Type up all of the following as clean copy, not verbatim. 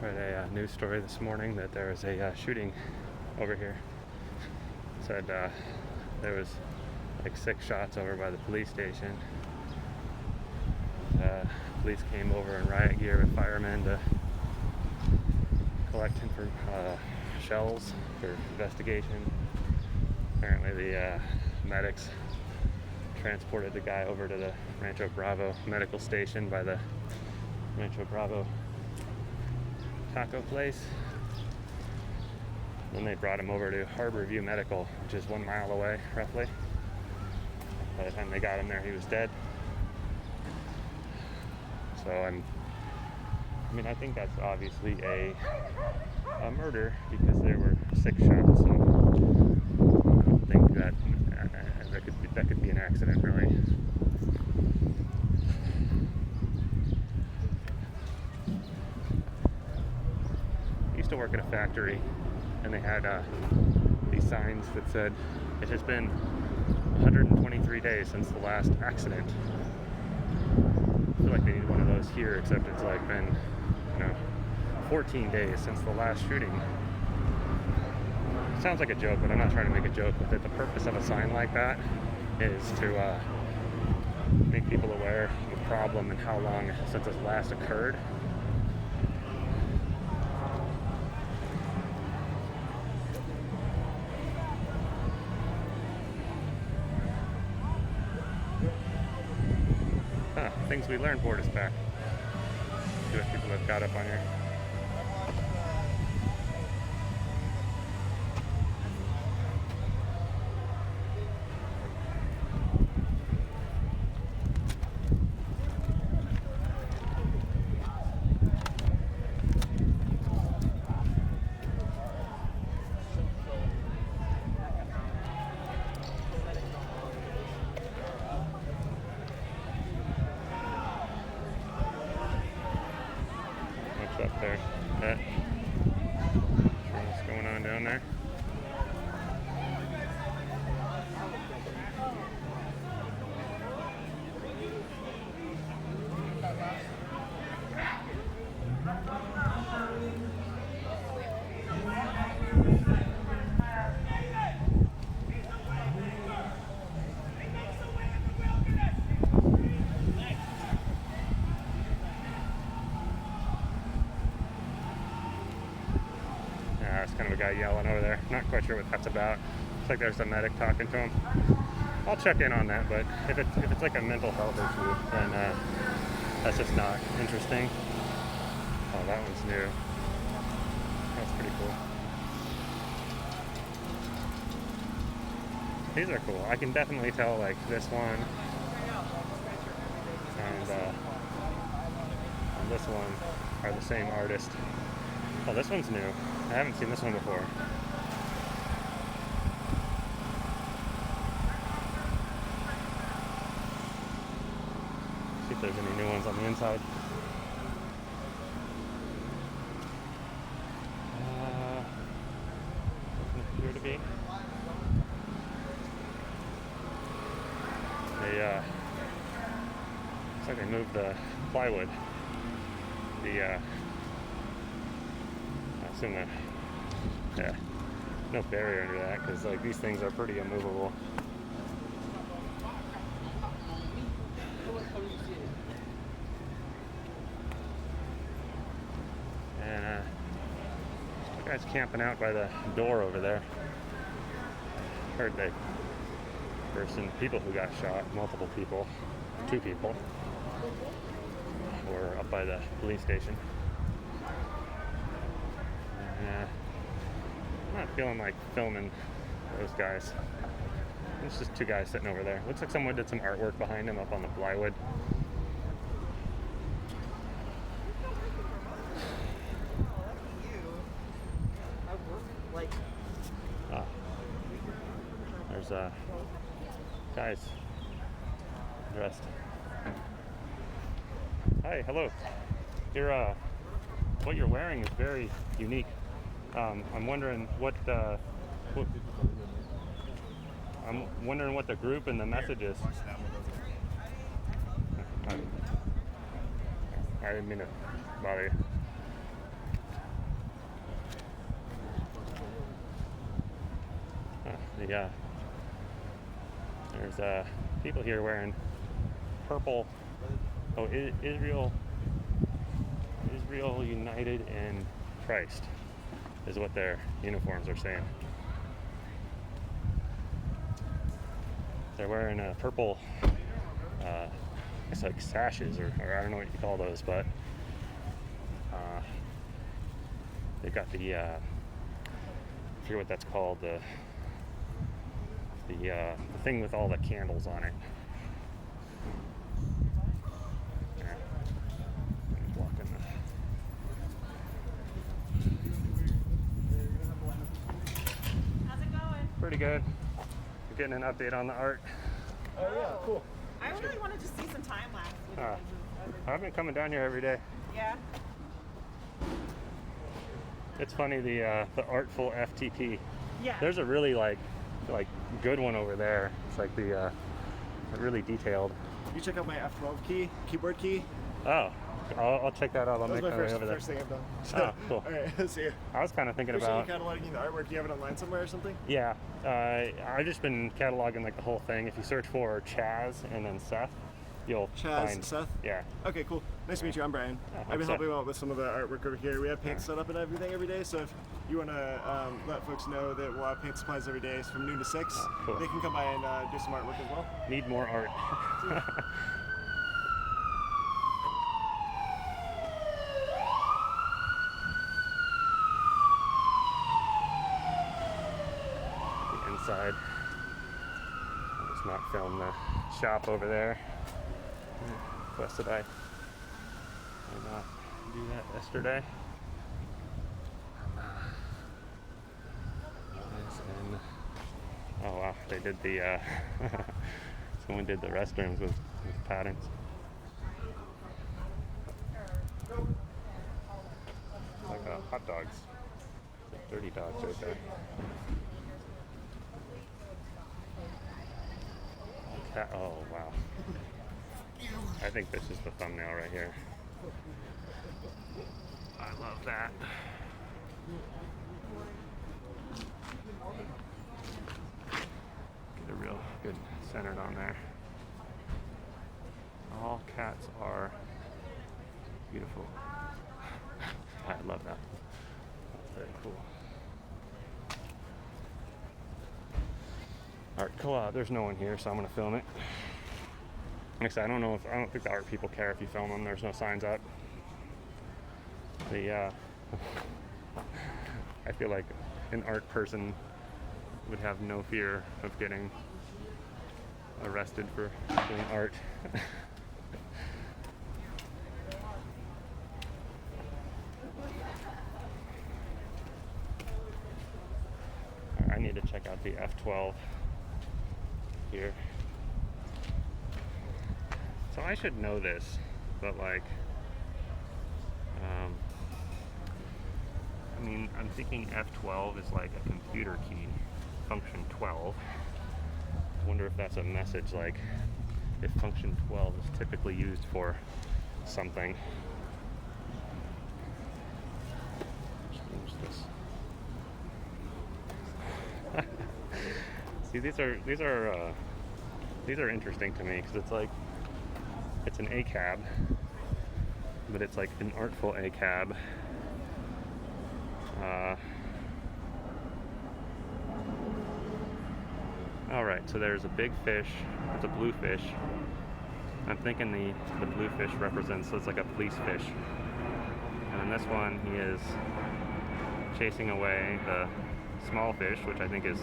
Read a news story this morning that there was a shooting over here. Said there was like 6 shots over by the police station. Police came over in riot gear with firemen to collect shells for investigation. Apparently the medics transported the guy over to the Rancho Bravo medical station by the Rancho Bravo taco place. Then they brought him over to Harbor View Medical, which is 1 mile away, roughly. By the time they got him there, he was dead. So I think that's obviously a murder because there were 6 shots. So I don't think that could be an accident, really. I used to work at a factory, and they had these signs that said, "It has been 123 days since the last accident." I feel like they need one of those here, except it's like been, 14 days since the last shooting. It sounds like a joke, but I'm not trying to make a joke with it. The purpose of a sign like that is to make people aware of the problem and how long since it last occurred. Things we learned brought us back. See what people have got up on here. Up there. What's going on down there? There's kind of a guy yelling over there. Not quite sure what that's about. Looks like there's a medic talking to him. I'll check in on that, but if it's like a mental health issue, then that's just not interesting. Oh, that one's new. That's pretty cool. These are cool. I can definitely tell like this one and this one are the same artist. Oh, this one's new. I haven't seen this one before. See if there's any new ones on the inside. Doesn't appear to be. Looks like they moved the plywood. No barrier under that because like these things are pretty immovable. And the guy's camping out by the door over there. Heard there were some people who got shot, multiple people, 2 people, were up by the police station. I'm not feeling like filming those guys. It's just 2 guys sitting over there. Looks like someone did some artwork behind him up on the plywood. There's guys dressed. Hi, hello. What you're wearing is very unique. I'm wondering what the group and the message is. I didn't mean to bother you. There's people here wearing purple. Oh, Israel united in Christ is what their uniforms are saying. They're wearing purple, it's like sashes, or I don't know what you call those, but they've got the I forget what that's called, the thing with all the candles on it. How's it going? Pretty good. We're getting an update on the art. Oh yeah, cool. I really wanted to see some time lapse. I've been coming down here every day. Yeah. It's funny, the artful FTP. Yeah. There's a really like good one over there. It's like the really detailed. You check out my F12 keyboard key. Oh, I'll check that out. I'll make That was my way over my first there. thing I've done. Oh, cool. All right, see you. I was kind of thinking about. You cataloging the artwork. Do you have it online somewhere or something? Yeah, I've just been cataloging like the whole thing. If you search for CHAZ and then Seth, you'll CHAZ, find. Seth? Yeah. Okay, cool. Nice to meet you. I'm Brian. I'm I've been Seth. helping out with some of the artwork over here. We have paint set up and everything every day, so if you want to let folks know that we'll have paint supplies every day from noon to 6, cool. they can come by and do some artwork as well. Need more art. The inside. Let's not film the shop over there. Requested I not do that yesterday. And, oh wow, they did the someone did the restrooms with patterns. Like hot dogs. Dirty dogs right there. Oh wow. I think this is the thumbnail right here. I love that. Get a real good centered on there. All cats are beautiful. I love that. That's very cool. Art co-op. There's no one here, so I'm gonna film it. Like I said, I don't think the art people care if you film them. There's no signs up. I feel like an art person would have no fear of getting arrested for doing art. I need to check out the F12 here. So I should know this, but like, I mean, I'm thinking F12 is like a computer key, function 12. I wonder if that's a message, like if function 12 is typically used for something. Change this. See, these are interesting to me because it's like, it's an ACAB, but it's like an artful ACAB. Alright, so there's a big fish, it's a blue fish. I'm thinking the blue fish represents, so it's like a police fish. And then this one, he is chasing away the small fish, which I think is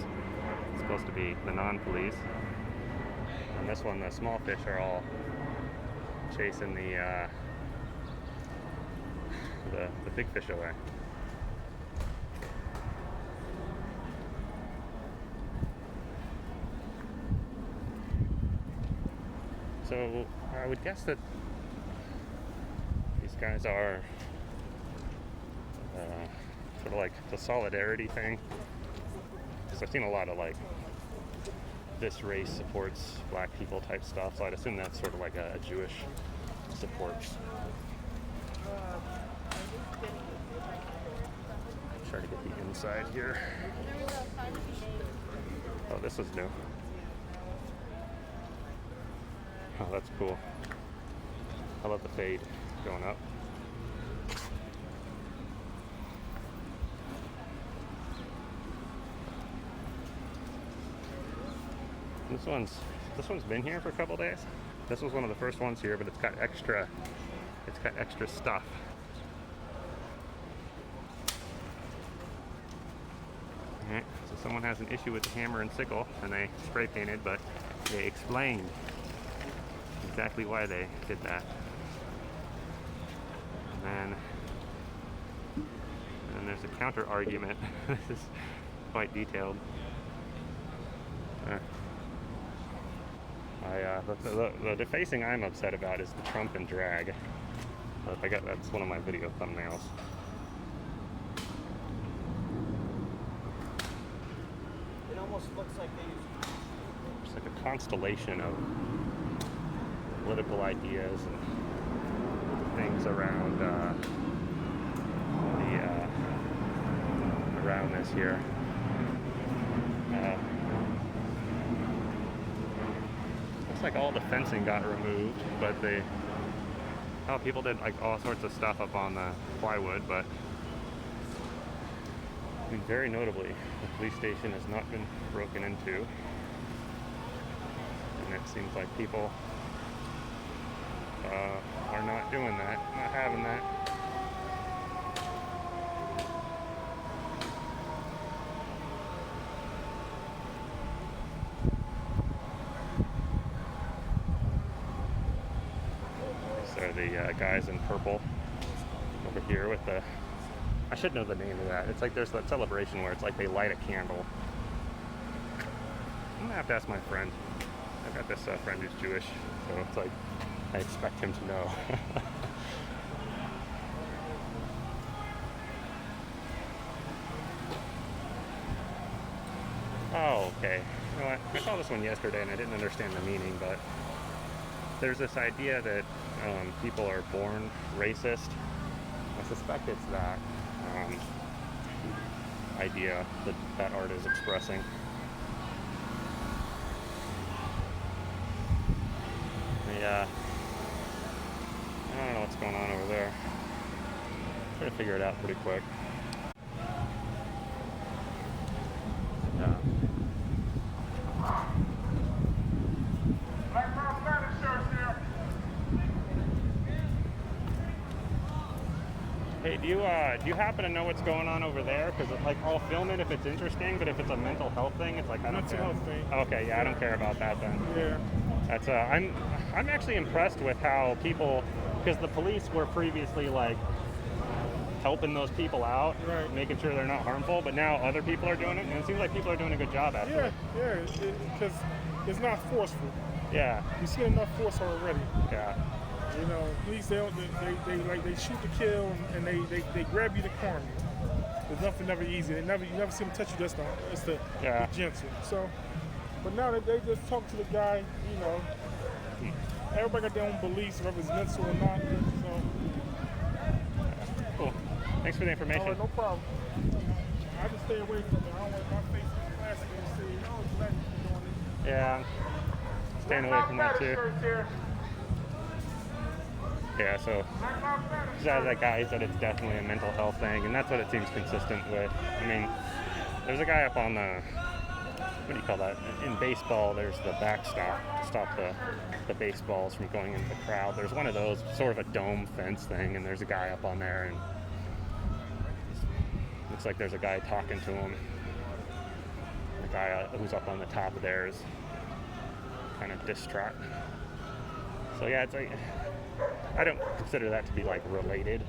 supposed to be the non-police. And this one, the small fish are all chasing the big fish away. So I would guess that these guys are sort of like the solidarity thing. Because I've seen a lot of like this race supports black people type stuff, so I'd assume that's sort of like a Jewish support. Try to get the inside here. Oh, this is new. Oh, that's cool. How about the fade going up? This one's been here for a couple days. This was one of the first ones here, but it's got extra stuff. Alright, so someone has an issue with the hammer and sickle, and they spray painted, but they explained exactly why they did that. And then there's a counter argument. This is quite detailed. The defacing I'm upset about is the trump and drag. That's one of my video thumbnails. It almost looks like they use. It's like a constellation of political ideas and things around around this here. Looks like all the fencing got removed, but people did like all sorts of stuff up on the plywood, but I mean, very notably, the police station has not been broken into, and it seems like people are not doing that, not having that. So the guys in purple over here with the, I should know the name of that. It's like there's that celebration where it's like they light a candle. I'm gonna have to ask my friend. I've got this friend who's Jewish, so it's like I expect him to know. Oh, okay. You know what? I saw this one yesterday and I didn't understand the meaning, but there's this idea that people are born racist. I suspect it's that idea that art is expressing. Yeah. I don't know what's going on over there. Try to figure it out pretty quick. Yeah. Hey, do you happen to know what's going on over there? Because like I'll film it if it's interesting, but if it's a mental health thing, it's like I don't care. Mental health thing. Okay, yeah, I don't care about that then. Yeah. That's I'm actually impressed with how people, because the police were previously like helping those people out, right, making sure they're not harmful, but now other people are doing it, and it seems like people are doing a good job at it. Yeah, because it's not forceful. Yeah. You see enough force already. Yeah. You know, police they shoot to kill and they grab you to harm you. There's nothing never easy. You never see them touch you. Just the gentle. So, but now that they just talk to the guy, you know, everybody got their own beliefs, whether it's mental or not. So. Cool. Thanks for the information. All right, no problem. I just stay away from it. I don't want my face to be plastic and say, oh, it's black people doing it. Yeah. Staying away from that too. Yeah, so that guy said it's definitely a mental health thing, and that's what it seems consistent with. I mean, there's a guy up on the, what do you call that? In baseball, there's the backstop to stop the baseballs from going into the crowd. There's one of those, sort of a dome fence thing, and there's a guy up on there, and looks like there's a guy talking to him. The guy who's up on the top of there is kind of distraught. So yeah, it's like, I don't consider that to be like related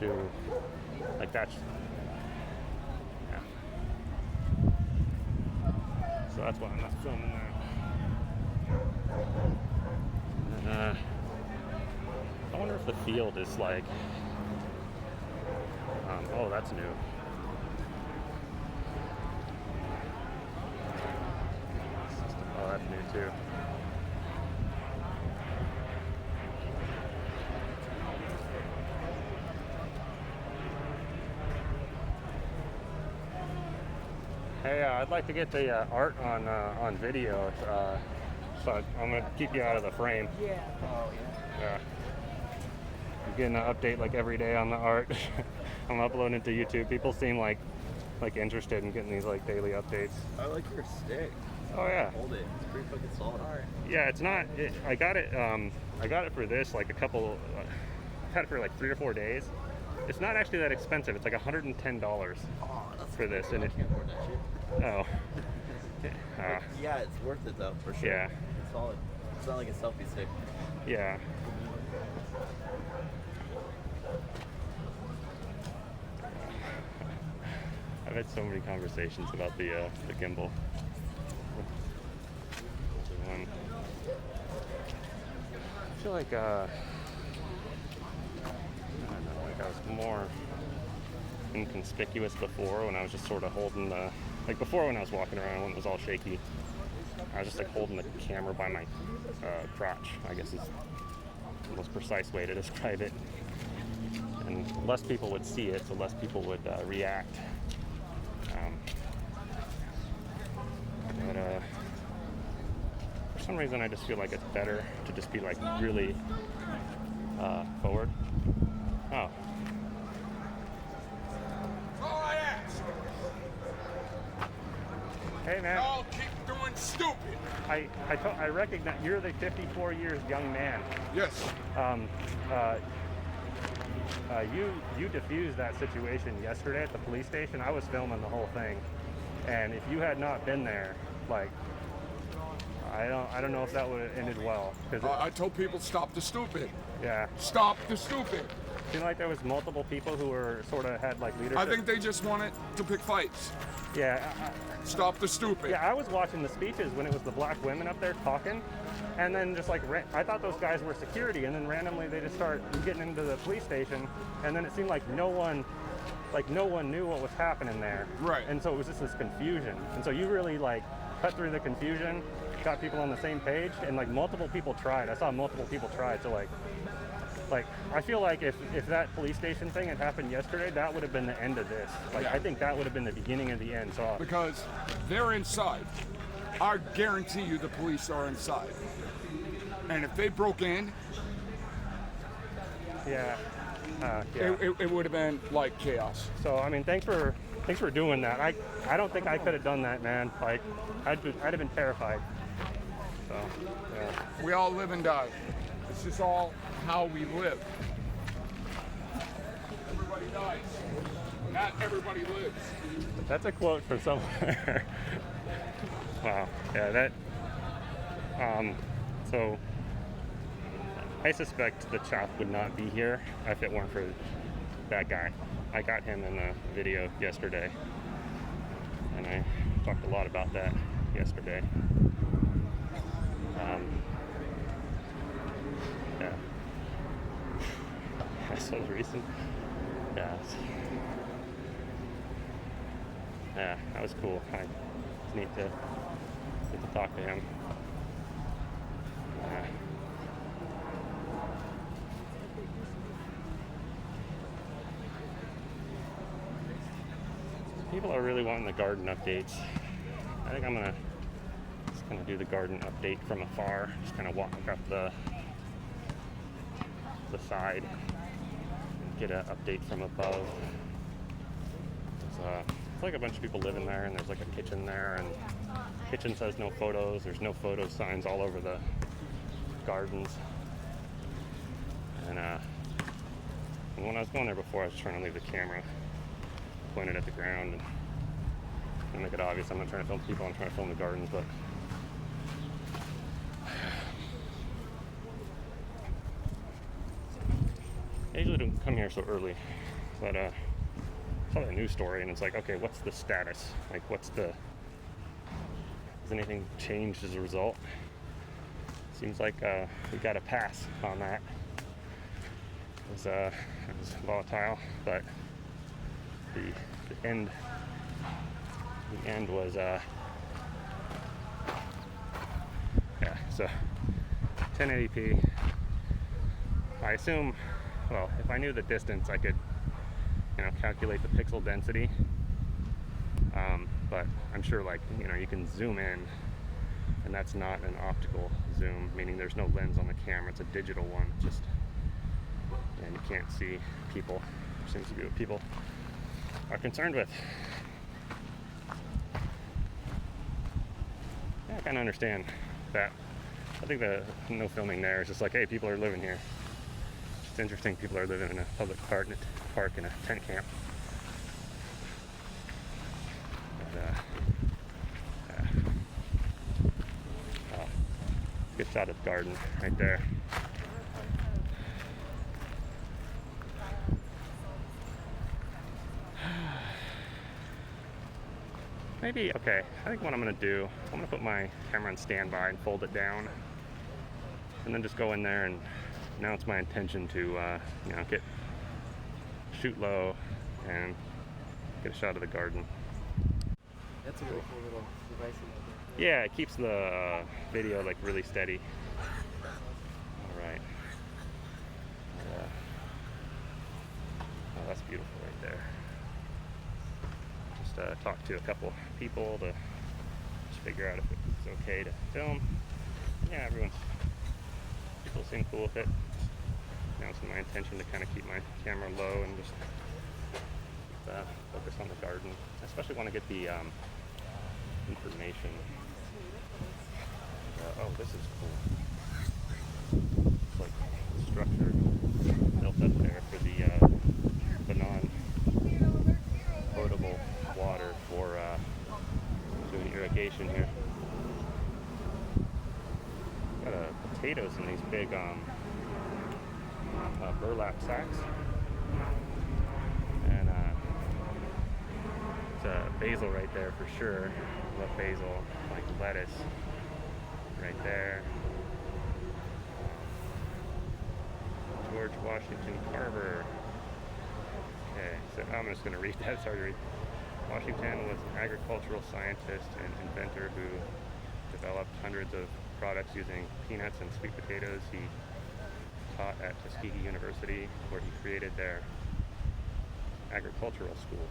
to, like that's, yeah. So that's why I'm not filming that. I wonder if the field is like, oh, that's new. Oh, that's new too. Hey, I'd like to get the art on video, so I'm gonna keep you out of the frame. Yeah. Oh, Yeah. I'm getting an update like every day on the art. I'm uploading it to YouTube. People seem like interested in getting these like daily updates. I like your stick. Oh yeah. Hold it. It's pretty fucking solid. Yeah, it's not. I got it for this like a couple. I've had it for like 3 or 4 days. It's not actually that expensive. It's like $110 for this, and I can't afford that shit. oh. Yeah, it's worth it though, for sure. Yeah. It's solid. It's not like a selfie stick. Yeah. I've had so many conversations about the gimbal. I feel like I don't know, like I was more inconspicuous before when I was just sort of holding the, like before when I was walking around when it was all shaky, I was just like holding the camera by my crotch, I guess is the most precise way to describe it. And less people would see it, so less people would react. But for some reason I just feel like it's better to just be like really forward. Oh. All I ask. Hey man. Y'all keep doing stupid. I recognize you're the 54 years young man. Yes. You diffused that situation yesterday at the police station. I was filming the whole thing, and if you had not been there, like, I don't know if that would have ended well. Cause I told people stop the stupid. yeah, Stop the stupid. it seemed like there was multiple people who were sort of had like leadership. I think they just wanted to pick fights. Yeah. Stop the stupid. Yeah, I was watching the speeches when it was the black women up there talking, and then just like I thought those guys were security, and then randomly they just start getting into the police station, and then it seemed like no one knew what was happening there. Right. And so it was just this confusion, and so you really like cut through the confusion, got people on the same page, and like multiple people tried. I saw multiple people try to like I feel like if that police station thing had happened yesterday, that would have been the end of this. Like Yeah. I think that would have been the beginning of the end. So Because they're inside. I guarantee you the police are inside. And if they broke in, yeah. Yeah. it would have been like chaos. So I mean, thanks for doing that. I don't think I could have done that, man. Like I'd have been terrified. So yeah. We all live and die. It's just all how we live. Everybody dies. Not everybody lives. That's a quote from somewhere. Wow. Yeah. That. So I suspect the chop would not be here if it weren't for that guy. I got him in the video yesterday, and I talked a lot about that yesterday. Yeah. That's so recent. Yeah. Yeah, that was cool. It's neat to get to talk to him. People are really wanting the garden updates. I think I'm just gonna do the garden update from afar. Just kind of walk up the side and get an update from above. It's like a bunch of people living there, and there's like a kitchen there, and the kitchen says no photos. There's no photo signs all over the gardens. And when I was going there before, I was trying to leave the camera pointed at the ground and make it obvious I'm not trying to film people, I'm trying to film the gardens, but I usually don't come here so early, but I saw a news story and it's like, okay, what's the status? Like, has anything changed as a result? Seems like we got a pass on that. It was volatile, but the end was yeah, so 1080p. I assume, well, if I knew the distance, I could, calculate the pixel density. but I'm sure, like, you know, you can zoom in, and that's not an optical zoom, meaning there's no lens on the camera. It's a digital one, just, and you can't see people. Seems to be what people are concerned with. Yeah, I kind of understand that. I think the no filming there is just like, hey, people are living here. It's interesting, people are living in a public park in a tent camp. But, yeah. Oh, good shot of the garden right there. Maybe, okay, I think what I'm gonna do, I'm gonna put my camera on standby and fold it down, and then just go in there and announce my intention to, you know, shoot low and get a shot of the garden. That's a really cool little device. Yeah, it keeps the video like really steady. All right. Oh, that's beautiful right there. Just talked to a couple people to just figure out if it's okay to film. Yeah, people seem cool with it. Announcing my intention to kind of keep my camera low and just focus on the garden. I especially want to get the information. Oh, this is cool. It's like the structure built up there for the non-potable water for doing irrigation here. Got potatoes in these big burlap sacks, and it's basil right there for sure. Love basil, like lettuce right there. George Washington Carver. Okay, so I'm just going to read that. Sorry to read. Washington was an agricultural scientist and inventor who developed hundreds of products using peanuts and sweet potatoes. He taught at Tuskegee University, where he created their agricultural school.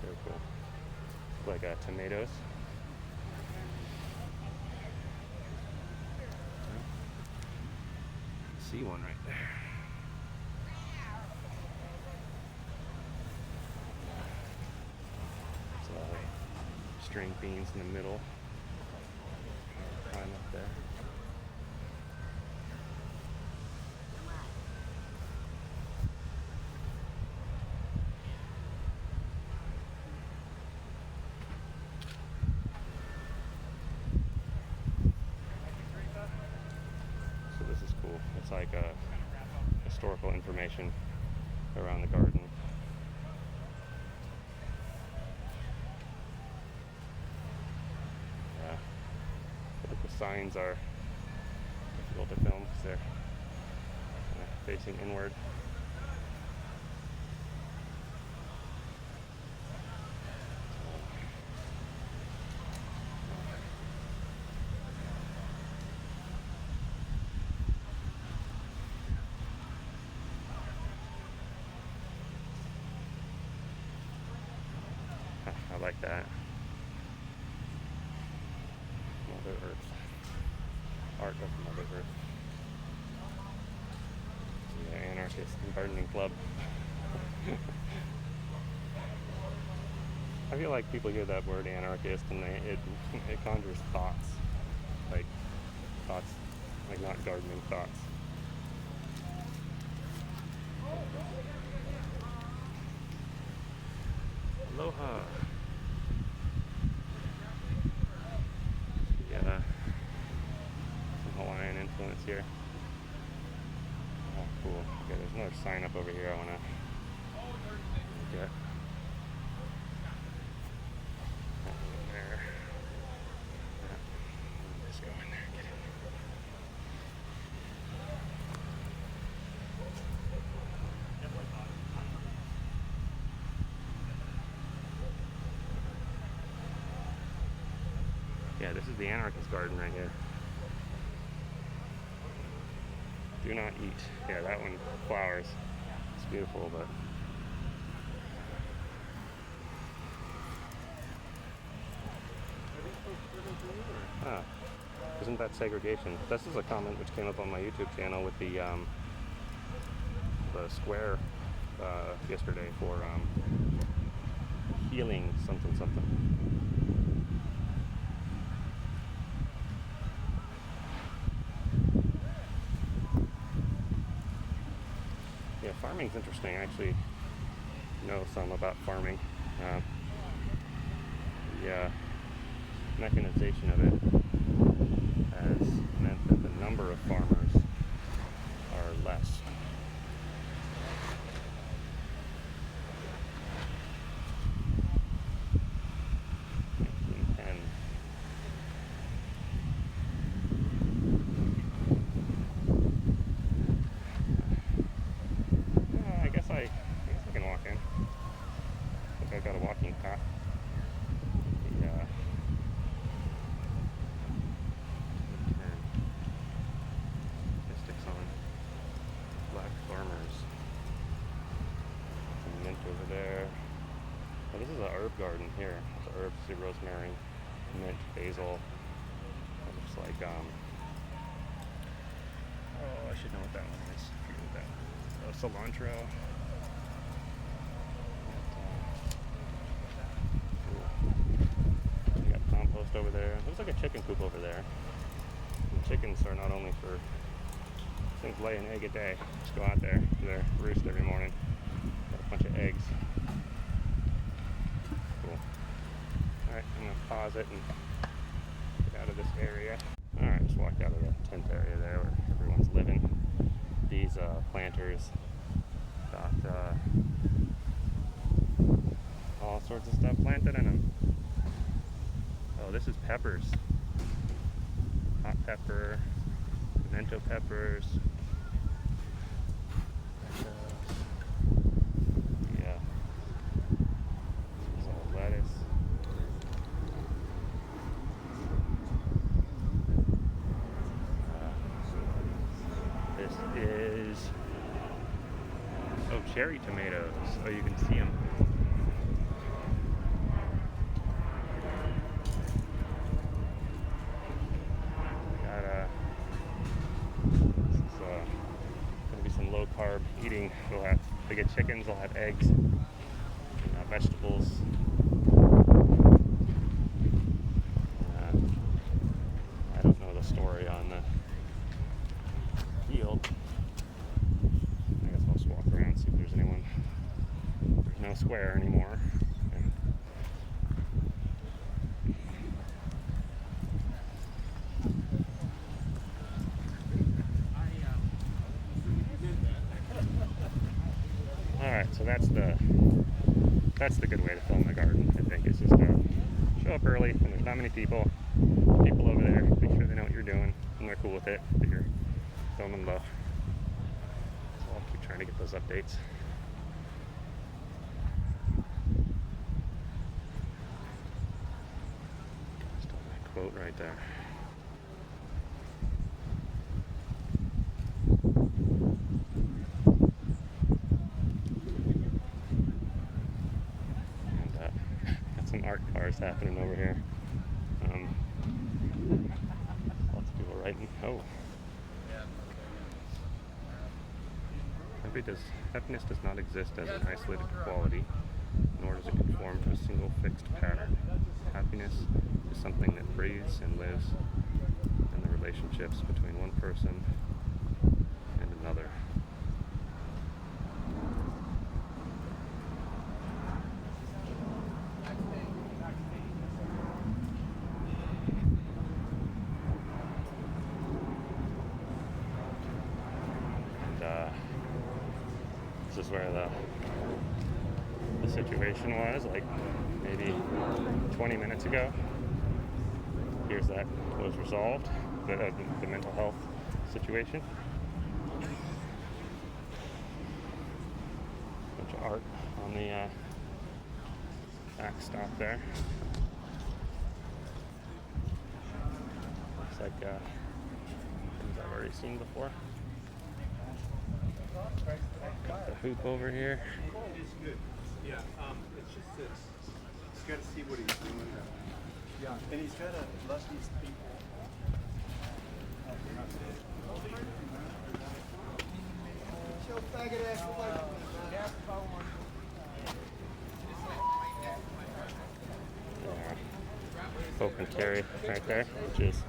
Very cool. Like tomatoes. See one right there. So, string beans in the middle. Climb up there. So this is cool. It's like historical information around the garden. Yeah. I think the signs are difficult to film because they're facing inward. I like that. Mother Earth. Art of Mother Earth. The Anarchist Gardening Club. I feel like people hear that word anarchist and it conjures thoughts. Like not gardening thoughts. Aloha. Yeah, some Hawaiian influence here. Oh, cool. Okay, there's another sign up over here I want to get. There. Yeah. Just go in there and get it. Yeah, this is the Anarchist garden right here. Do not eat. Yeah, that one flowers. It's beautiful, but Ah, isn't that segregation? This is a comment which came up on my YouTube channel with the square yesterday for healing something something. Yeah, farming's interesting. I actually know some about farming. The mechanization of it has meant that the number of farmers are less. And I guess I can walk in. I think I've got a walking path. Statistics on black farmers. Some mint over there. Oh, this is an herb garden here. It's herbs, see rosemary, mint, basil. It looks like oh, I should know what that one is. I forget what that. Cilantro. Cool. We got compost over there. Looks like a chicken coop over there. And chickens are not only for things lay an egg a day. Just go out there to their roost every morning. Got a bunch of eggs. Cool. Alright, I'm gonna pause it and get out of this area. Alright, just walked out of the tent area there where everyone's living. These planters got all sorts of stuff planted in them. Oh, this is peppers. Hot pepper, pimento peppers. Yeah. This is all lettuce. This is cherry tomatoes. Oh, you can see them. This is gonna be some low carb eating. If they get chickens, they'll have eggs, and, vegetables. I don't know the story on the field. I guess I'll just walk around and see if there's anyone. There's no square anymore. Alright, so that's the good way to film the garden, I think. It's just show up early when there's not many people. People over there, make sure they know what you're doing and they're cool with it, that you're filming low. So I'll keep trying to get those updates. Still that quote right there. Art cars happening over here. Lots of people writing. Oh. Happiness does not exist as an isolated quality, nor does it conform to a single fixed pattern. Happiness is something that breathes and lives in the relationships between one person and another. This is where the situation was, like maybe 20 minutes ago. Here's that was resolved, the mental health situation. Bunch of art on the back stop there. Looks like things I've already seen before. Got the hoop over here. It is good. Yeah, it's just that he's got to see what he's doing. And he's trying to let these people. Open carry right there, which is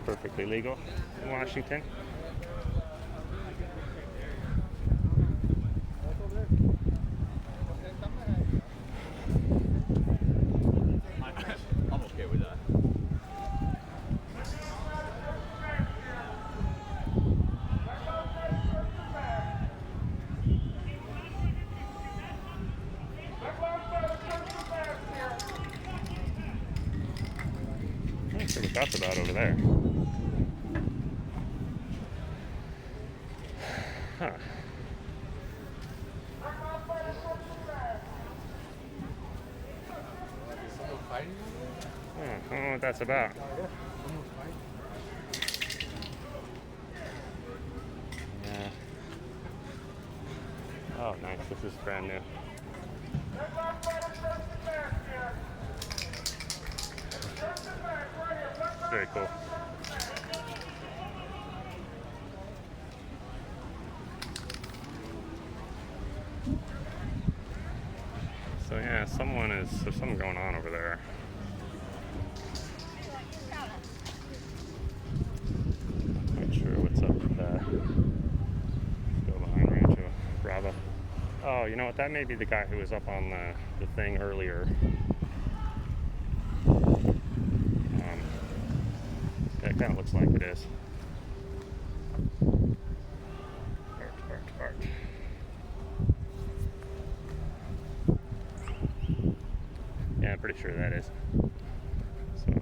perfectly legal in Washington. I'm okay with that. Not sure what that's about over there. Huh. I don't know what that's about. Yeah. Oh, nice. This is brand new. Very cool. So yeah, there's something going on over there. Not sure what's up with that. Let's go behind Rancho Bravo. Oh, you know what? That may be the guy who was up on the thing earlier. Yeah, it kind of looks like it is. Art. Yeah, I'm pretty sure that is. So,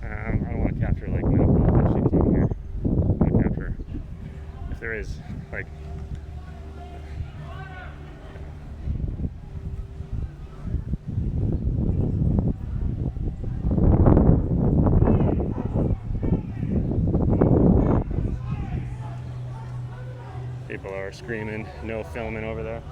I don't want to capture like no issues in here. I want to capture if there is like. People are screaming, no filming over there.